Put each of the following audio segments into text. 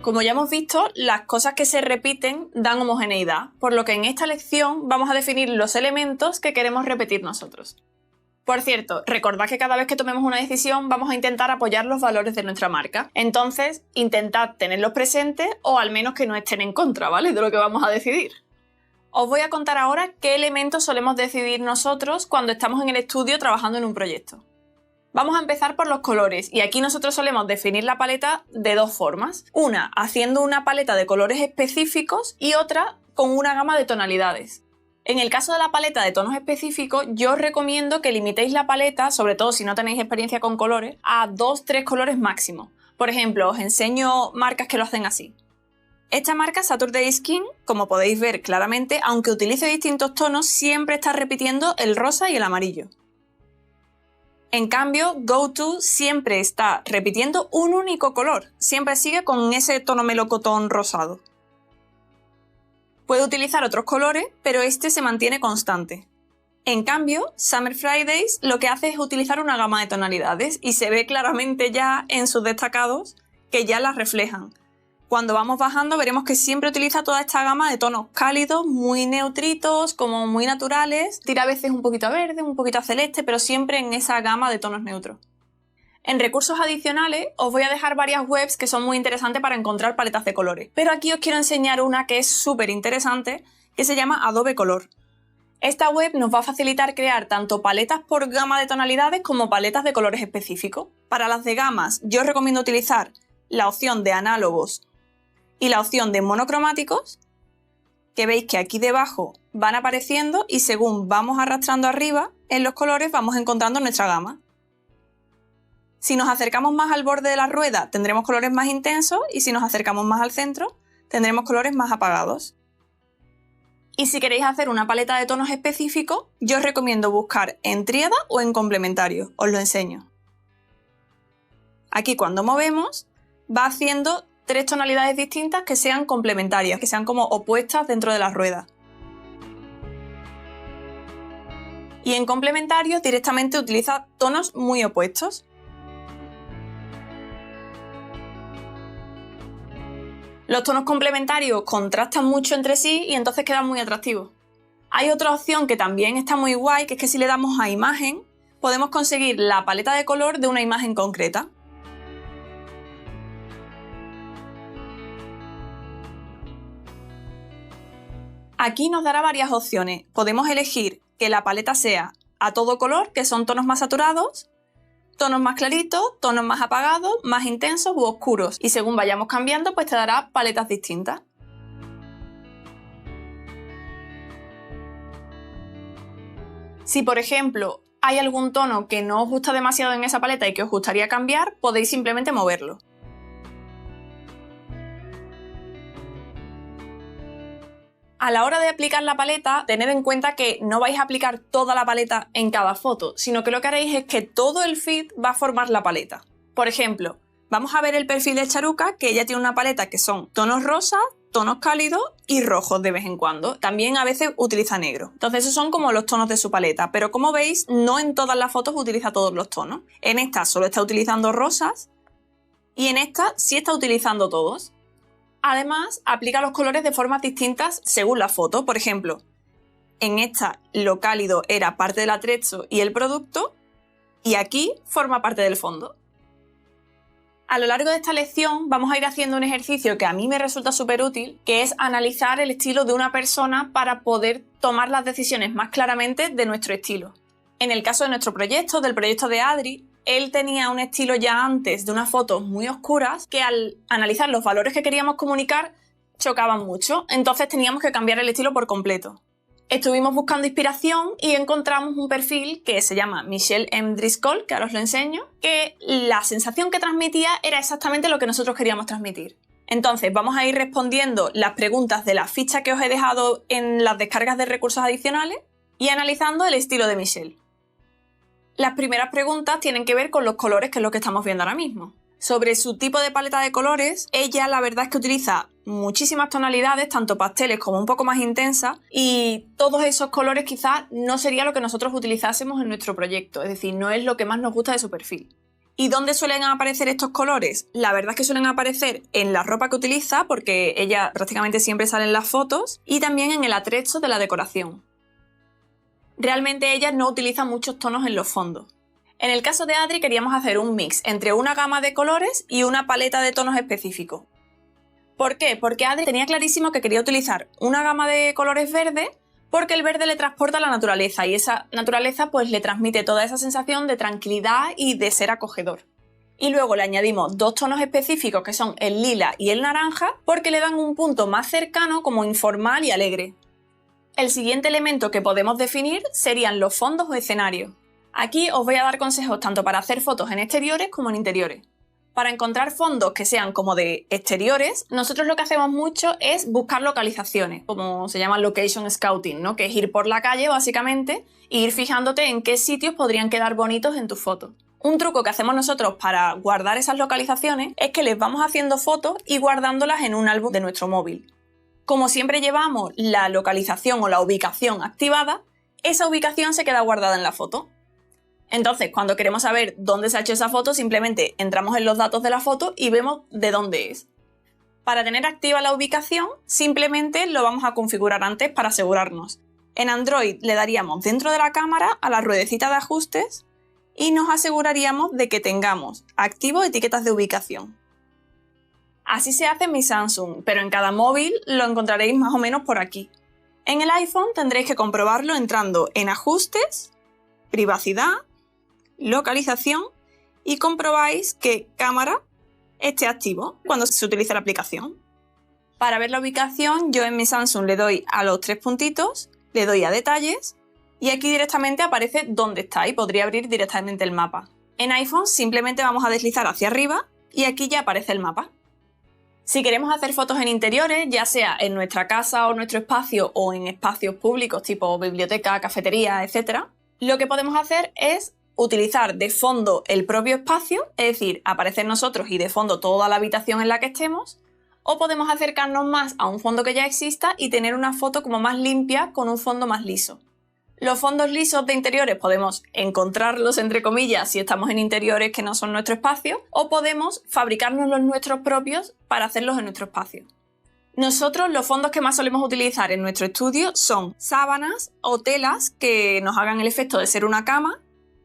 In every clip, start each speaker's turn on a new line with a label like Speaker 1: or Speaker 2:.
Speaker 1: Como ya hemos visto, las cosas que se repiten dan homogeneidad, por lo que en esta lección vamos a definir los elementos que queremos repetir nosotros. Por cierto, recordad que cada vez que tomemos una decisión vamos a intentar apoyar los valores de nuestra marca. Entonces, intentad tenerlos presentes o al menos que no estén en contra, ¿vale?, de lo que vamos a decidir. Os voy a contar ahora qué elementos solemos decidir nosotros cuando estamos en el estudio trabajando en un proyecto. Vamos a empezar por los colores y aquí nosotros solemos definir la paleta de dos formas. Una, haciendo una paleta de colores específicos y otra con una gama de tonalidades. En el caso de la paleta de tonos específicos, yo os recomiendo que limitéis la paleta, sobre todo si no tenéis experiencia con colores, a 2-3 colores máximo. Por ejemplo, os enseño marcas que lo hacen así. Esta marca, Saturday Skin, como podéis ver claramente, aunque utilice distintos tonos, siempre está repitiendo el rosa y el amarillo. En cambio, GoTo siempre está repitiendo un único color, siempre sigue con ese tono melocotón rosado. Puede utilizar otros colores, pero este se mantiene constante. En cambio, Summer Fridays lo que hace es utilizar una gama de tonalidades y se ve claramente ya en sus destacados que ya las reflejan. Cuando vamos bajando veremos que siempre utiliza toda esta gama de tonos cálidos, muy neutritos, como muy naturales. Tira a veces un poquito a verde, un poquito a celeste, pero siempre en esa gama de tonos neutros. En recursos adicionales os voy a dejar varias webs que son muy interesantes para encontrar paletas de colores. Pero aquí os quiero enseñar una que es súper interesante, que se llama Adobe Color. Esta web nos va a facilitar crear tanto paletas por gama de tonalidades como paletas de colores específicos. Para las de gamas yo os recomiendo utilizar la opción de análogos y la opción de monocromáticos, que veis que aquí debajo van apareciendo y según vamos arrastrando arriba en los colores vamos encontrando nuestra gama. Si nos acercamos más al borde de la rueda tendremos colores más intensos y si nos acercamos más al centro tendremos colores más apagados. Y si queréis hacer una paleta de tonos específicos, yo os recomiendo buscar en tríada o en complementario, os lo enseño. Aquí cuando movemos va haciendo 3 tonalidades distintas que sean complementarias, que sean como opuestas dentro de la rueda. Y en complementarios directamente utiliza tonos muy opuestos. Los tonos complementarios contrastan mucho entre sí y entonces quedan muy atractivos. Hay otra opción que también está muy guay, que es que si le damos a imagen, podemos conseguir la paleta de color de una imagen concreta. Aquí nos dará varias opciones. Podemos elegir que la paleta sea a todo color, que son tonos más saturados, tonos más claritos, tonos más apagados, más intensos u oscuros. Y según vayamos cambiando, pues te dará paletas distintas. Si, por ejemplo, hay algún tono que no os gusta demasiado en esa paleta y que os gustaría cambiar, podéis simplemente moverlo. A la hora de aplicar la paleta, tened en cuenta que no vais a aplicar toda la paleta en cada foto, sino que lo que haréis es que todo el feed va a formar la paleta. Por ejemplo, vamos a ver el perfil de Charuca, que ella tiene una paleta que son tonos rosas, tonos cálidos y rojos de vez en cuando. También a veces utiliza negro. Entonces esos son como los tonos de su paleta, pero como veis, no en todas las fotos utiliza todos los tonos. En esta solo está utilizando rosas y en esta sí está utilizando todos. Además, aplica los colores de formas distintas según la foto. Por ejemplo, en esta lo cálido era parte del atrecho y el producto, y aquí forma parte del fondo. A lo largo de esta lección vamos a ir haciendo un ejercicio que a mí me resulta súper útil, que es analizar el estilo de una persona para poder tomar las decisiones más claramente de nuestro estilo. En el caso de nuestro proyecto, del proyecto de Adri, él tenía un estilo ya antes de unas fotos muy oscuras que al analizar los valores que queríamos comunicar chocaban mucho, entonces teníamos que cambiar el estilo por completo. Estuvimos buscando inspiración y encontramos un perfil que se llama Michelle M. Driscoll, que ahora os lo enseño, que la sensación que transmitía era exactamente lo que nosotros queríamos transmitir. Entonces vamos a ir respondiendo las preguntas de la ficha que os he dejado en las descargas de recursos adicionales y analizando el estilo de Michelle. Las primeras preguntas tienen que ver con los colores, que es lo que estamos viendo ahora mismo. Sobre su tipo de paleta de colores, ella la verdad es que utiliza muchísimas tonalidades, tanto pasteles como un poco más intensas, y todos esos colores quizás no sería lo que nosotros utilizásemos en nuestro proyecto, es decir, no es lo que más nos gusta de su perfil. ¿Y dónde suelen aparecer estos colores? La verdad es que suelen aparecer en la ropa que utiliza, porque ella prácticamente siempre sale en las fotos, y también en el atrecho de la decoración. Realmente ella no utiliza muchos tonos en los fondos. En el caso de Adri queríamos hacer un mix entre una gama de colores y una paleta de tonos específicos. ¿Por qué? Porque Adri tenía clarísimo que quería utilizar una gama de colores verdes porque el verde le transporta a la naturaleza y esa naturaleza pues le transmite toda esa sensación de tranquilidad y de ser acogedor. Y luego le añadimos 2 tonos específicos que son el lila y el naranja porque le dan un punto más cercano como informal y alegre. El siguiente elemento que podemos definir serían los fondos o escenarios. Aquí os voy a dar consejos tanto para hacer fotos en exteriores como en interiores. Para encontrar fondos que sean como de exteriores, nosotros lo que hacemos mucho es buscar localizaciones, como se llama location scouting, ¿no? Que es ir por la calle básicamente e ir fijándote en qué sitios podrían quedar bonitos en tus fotos. Un truco que hacemos nosotros para guardar esas localizaciones es que les vamos haciendo fotos y guardándolas en un álbum de nuestro móvil. Como siempre llevamos la localización o la ubicación activada, esa ubicación se queda guardada en la foto. Entonces, cuando queremos saber dónde se ha hecho esa foto, simplemente entramos en los datos de la foto y vemos de dónde es. Para tener activa la ubicación, simplemente lo vamos a configurar antes para asegurarnos. En Android le daríamos dentro de la cámara a la ruedecita de ajustes y nos aseguraríamos de que tengamos activo etiquetas de ubicación. Así se hace en mi Samsung, pero en cada móvil lo encontraréis más o menos por aquí. En el iPhone tendréis que comprobarlo entrando en ajustes, privacidad, localización y comprobáis que cámara esté activo cuando se utiliza la aplicación. Para ver la ubicación, yo en mi Samsung le doy a los 3 puntitos, le doy a detalles y aquí directamente aparece dónde está y podría abrir directamente el mapa. En iPhone simplemente vamos a deslizar hacia arriba y aquí ya aparece el mapa. Si queremos hacer fotos en interiores, ya sea en nuestra casa o nuestro espacio o en espacios públicos tipo biblioteca, cafetería, etc., lo que podemos hacer es utilizar de fondo el propio espacio, es decir, aparecer nosotros y de fondo toda la habitación en la que estemos, o podemos acercarnos más a un fondo que ya exista y tener una foto como más limpia con un fondo más liso. Los fondos lisos de interiores podemos encontrarlos, entre comillas, si estamos en interiores que no son nuestro espacio, o podemos fabricarnos los nuestros propios para hacerlos en nuestro espacio. Nosotros los fondos que más solemos utilizar en nuestro estudio son sábanas o telas que nos hagan el efecto de ser una cama,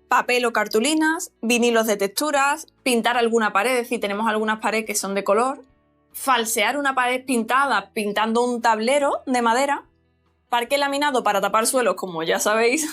Speaker 1: papel o cartulinas, vinilos de texturas, pintar alguna pared, si tenemos algunas paredes que son de color, falsear una pared pintada pintando un tablero de madera, parqué laminado para tapar suelos, como ya sabéis,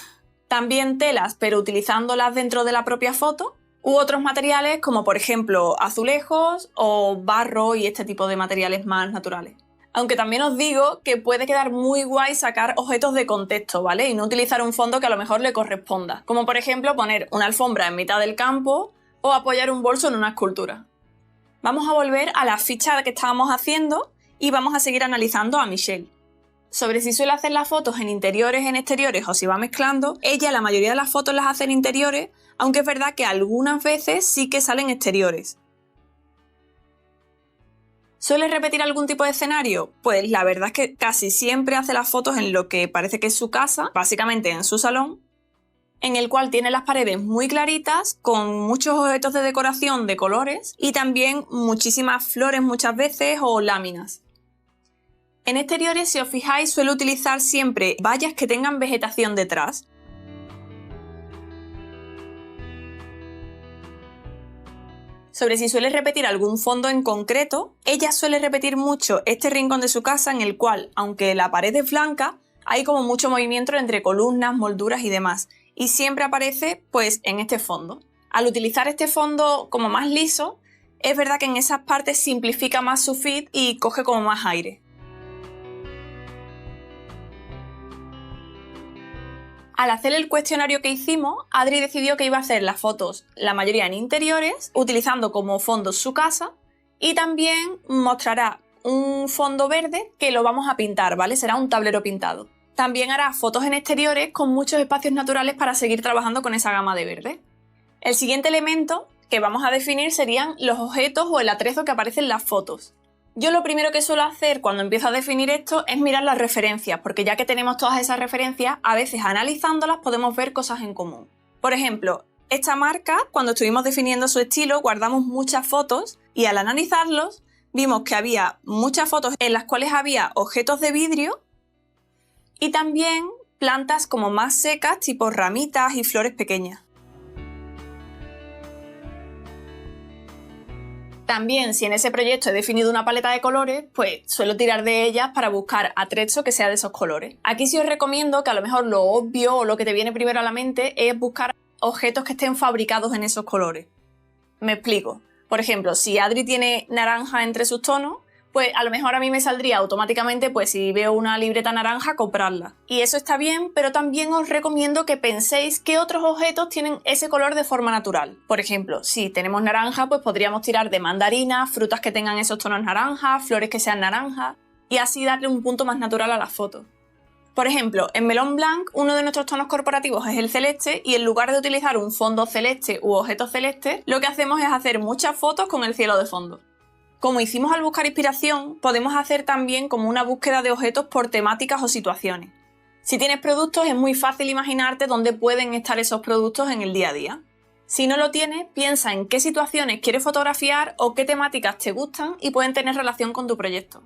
Speaker 1: también telas pero utilizándolas dentro de la propia foto, u otros materiales como por ejemplo azulejos o barro y este tipo de materiales más naturales. Aunque también os digo que puede quedar muy guay sacar objetos de contexto, ¿vale? Y no utilizar un fondo que a lo mejor le corresponda. Como por ejemplo poner una alfombra en mitad del campo o apoyar un bolso en una escultura. Vamos a volver a la ficha que estábamos haciendo y vamos a seguir analizando a Michelle. Sobre si suele hacer las fotos en interiores, en exteriores o si va mezclando, ella la mayoría de las fotos las hace en interiores, aunque es verdad que algunas veces sí que salen exteriores. ¿Suele repetir algún tipo de escenario? Pues la verdad es que casi siempre hace las fotos en lo que parece que es su casa, básicamente en su salón, en el cual tiene las paredes muy claritas, con muchos objetos de decoración de colores y también muchísimas flores muchas veces o láminas. En exteriores, si os fijáis, suele utilizar siempre vallas que tengan vegetación detrás. Sobre si suele repetir algún fondo en concreto, ella suele repetir mucho este rincón de su casa en el cual, aunque la pared es blanca, hay como mucho movimiento entre columnas, molduras y demás, y siempre aparece pues en este fondo. Al utilizar este fondo como más liso, es verdad que en esas partes simplifica más su feed y coge como más aire. Al hacer el cuestionario que hicimos, Adri decidió que iba a hacer las fotos, la mayoría en interiores, utilizando como fondo su casa, y también mostrará un fondo verde que lo vamos a pintar, ¿vale? Será un tablero pintado. También hará fotos en exteriores con muchos espacios naturales para seguir trabajando con esa gama de verde. El siguiente elemento que vamos a definir serían los objetos o el atrezo que aparece en las fotos. Yo lo primero que suelo hacer cuando empiezo a definir esto es mirar las referencias, porque ya que tenemos todas esas referencias, a veces analizándolas podemos ver cosas en común. Por ejemplo, Esta marca, cuando estuvimos definiendo su estilo, guardamos muchas fotos y al analizarlos vimos que había muchas fotos en las cuales había objetos de vidrio y también plantas como más secas, tipo ramitas y flores pequeñas. También, si en ese proyecto he definido una paleta de colores, pues suelo tirar de ellas para buscar atrezo que sea de esos colores. Aquí sí os recomiendo que a lo mejor lo obvio o lo que te viene primero a la mente es buscar objetos que estén fabricados en esos colores. Me explico. Por ejemplo, si Adri tiene naranja entre sus tonos, pues a lo mejor a mí me saldría automáticamente, pues si veo una libreta naranja, comprarla. Y eso está bien, pero también os recomiendo que penséis qué otros objetos tienen ese color de forma natural. Por ejemplo, si tenemos naranja, pues podríamos tirar de mandarinas, frutas que tengan esos tonos naranjas, flores que sean naranjas, y así darle un punto más natural a la foto. Por ejemplo, en Melon Blanc, uno de nuestros tonos corporativos es el celeste y en lugar de utilizar un fondo celeste u objetos celestes, lo que hacemos es hacer muchas fotos con el cielo de fondo. Como hicimos al buscar inspiración, podemos hacer también como una búsqueda de objetos por temáticas o situaciones. Si tienes productos, es muy fácil imaginarte dónde pueden estar esos productos en el día a día. Si no lo tienes, piensa en qué situaciones quieres fotografiar o qué temáticas te gustan y pueden tener relación con tu proyecto.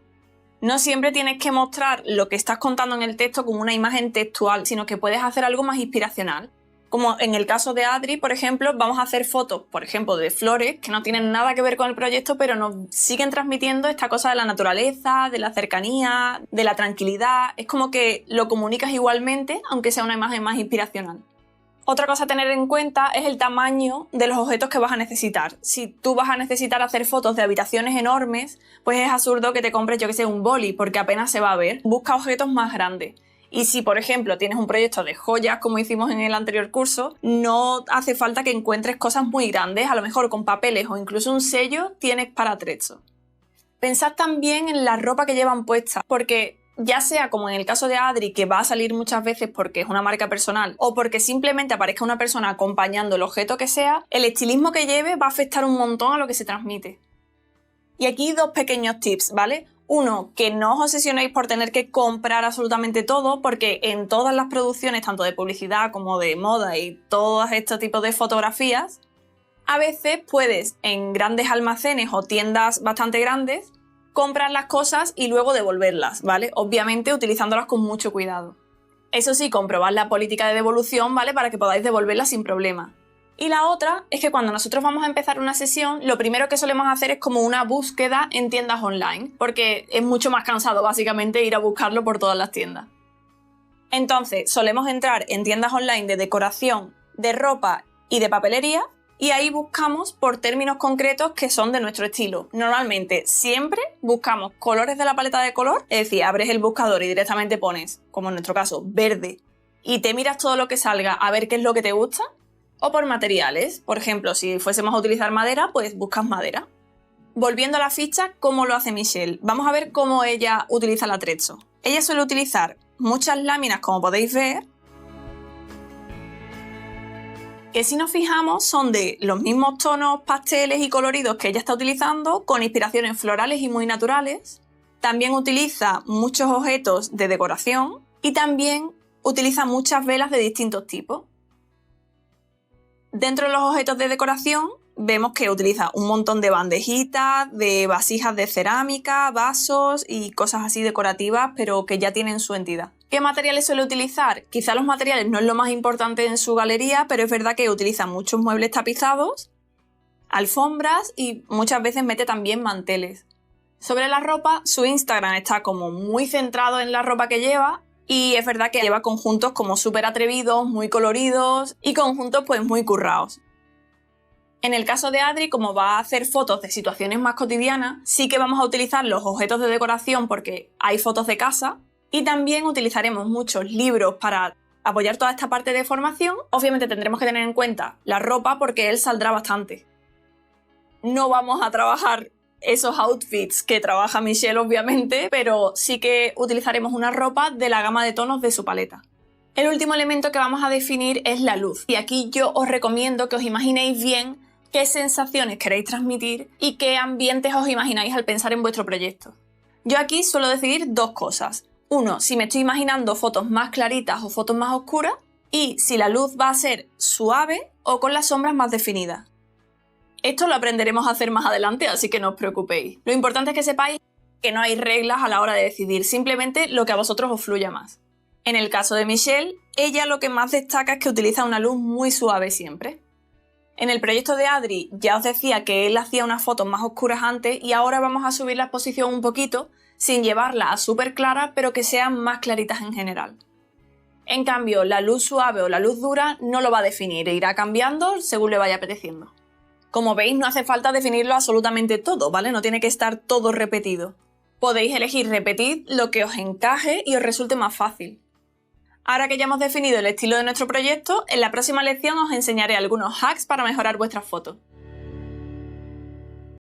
Speaker 1: No siempre tienes que mostrar lo que estás contando en el texto con una imagen textual, sino que puedes hacer algo más inspiracional. Como en el caso de Adri, por ejemplo, vamos a hacer fotos, por ejemplo, de flores que no tienen nada que ver con el proyecto, pero nos siguen transmitiendo esta cosa de la naturaleza, de la cercanía, de la tranquilidad. Es como que lo comunicas igualmente, aunque sea una imagen más inspiracional. Otra cosa a tener en cuenta es el tamaño de los objetos que vas a necesitar. Si tú vas a necesitar hacer fotos de habitaciones enormes, pues es absurdo que te compres, yo que sé, un boli, porque apenas se va a ver. Busca objetos más grandes. Y si, por ejemplo, tienes un proyecto de joyas, como hicimos en el anterior curso, no hace falta que encuentres cosas muy grandes, a lo mejor con papeles o incluso un sello tienes para atrezo. Pensad también en la ropa que llevan puesta, porque ya sea como en el caso de Adri, que va a salir muchas veces porque es una marca personal, o porque simplemente aparezca una persona acompañando el objeto que sea, el estilismo que lleve va a afectar un montón a lo que se transmite. Y aquí dos pequeños tips, ¿vale? Uno, que no os obsesionéis por tener que comprar absolutamente todo, porque en todas las producciones, tanto de publicidad como de moda y todos estos tipos de fotografías, a veces puedes, en grandes almacenes o tiendas bastante grandes, comprar las cosas y luego devolverlas, ¿vale? Obviamente utilizándolas con mucho cuidado. Eso sí, comprobad la política de devolución, ¿vale? Para que podáis devolverlas sin problema. Y la otra es que cuando nosotros vamos a empezar una sesión, lo primero que solemos hacer es como una búsqueda en tiendas online, porque es mucho más cansado básicamente ir a buscarlo por todas las tiendas. Entonces, solemos entrar en tiendas online de decoración, de ropa y de papelería, y ahí buscamos por términos concretos que son de nuestro estilo. Normalmente, siempre buscamos colores de la paleta de color, es decir, abres el buscador y directamente pones, como en nuestro caso, verde, y te miras todo lo que salga a ver qué es lo que te gusta. O por materiales, por ejemplo, si fuésemos a utilizar madera, pues buscas madera. Volviendo a la ficha, ¿cómo lo hace Michelle? Vamos a ver cómo ella utiliza el atrezo. Ella suele utilizar muchas láminas, como podéis ver, que si nos fijamos son de los mismos tonos pasteles y coloridos que ella está utilizando, con inspiraciones florales y muy naturales. También utiliza muchos objetos de decoración y también utiliza muchas velas de distintos tipos. Dentro de los objetos de decoración vemos que utiliza un montón de bandejitas, de vasijas de cerámica, vasos y cosas así decorativas, pero que ya tienen su entidad. ¿Qué materiales suele utilizar? Quizá los materiales no es lo más importante en su galería, pero es verdad que utiliza muchos muebles tapizados, alfombras y muchas veces mete también manteles. Sobre la ropa, su Instagram está como muy centrado en la ropa que lleva. Y es verdad que lleva conjuntos como súper atrevidos, muy coloridos y conjuntos pues muy currados. En el caso de Adri, como va a hacer fotos de situaciones más cotidianas, sí que vamos a utilizar los objetos de decoración porque hay fotos de casa y también utilizaremos muchos libros para apoyar toda esta parte de formación. Obviamente tendremos que tener en cuenta la ropa porque él saldrá bastante. No vamos a trabajar esos outfits que trabaja Michelle, obviamente, pero sí que utilizaremos una ropa de la gama de tonos de su paleta. El último elemento que vamos a definir es la luz. Y aquí yo os recomiendo que os imaginéis bien qué sensaciones queréis transmitir y qué ambientes os imagináis al pensar en vuestro proyecto. Yo aquí suelo decidir dos cosas. Uno, si me estoy imaginando fotos más claritas o fotos más oscuras. y si la luz va a ser suave o con las sombras más definidas. Esto lo aprenderemos a hacer más adelante, así que no os preocupéis. Lo importante es que sepáis que no hay reglas a la hora de decidir, simplemente lo que a vosotros os fluya más. En el caso de Michelle, ella lo que más destaca es que utiliza una luz muy suave siempre. En el proyecto de Adri ya os decía que él hacía unas fotos más oscuras antes y ahora vamos a subir la exposición un poquito, sin llevarla a súper clara, pero que sean más claritas en general. En cambio, la luz suave o la luz dura no lo va a definir e irá cambiando según le vaya apeteciendo. Como veis, no hace falta definirlo absolutamente todo, ¿vale? No tiene que estar todo repetido. Podéis elegir repetir lo que os encaje y os resulte más fácil. Ahora que ya hemos definido el estilo de nuestro proyecto, en la próxima lección os enseñaré algunos hacks para mejorar vuestras fotos.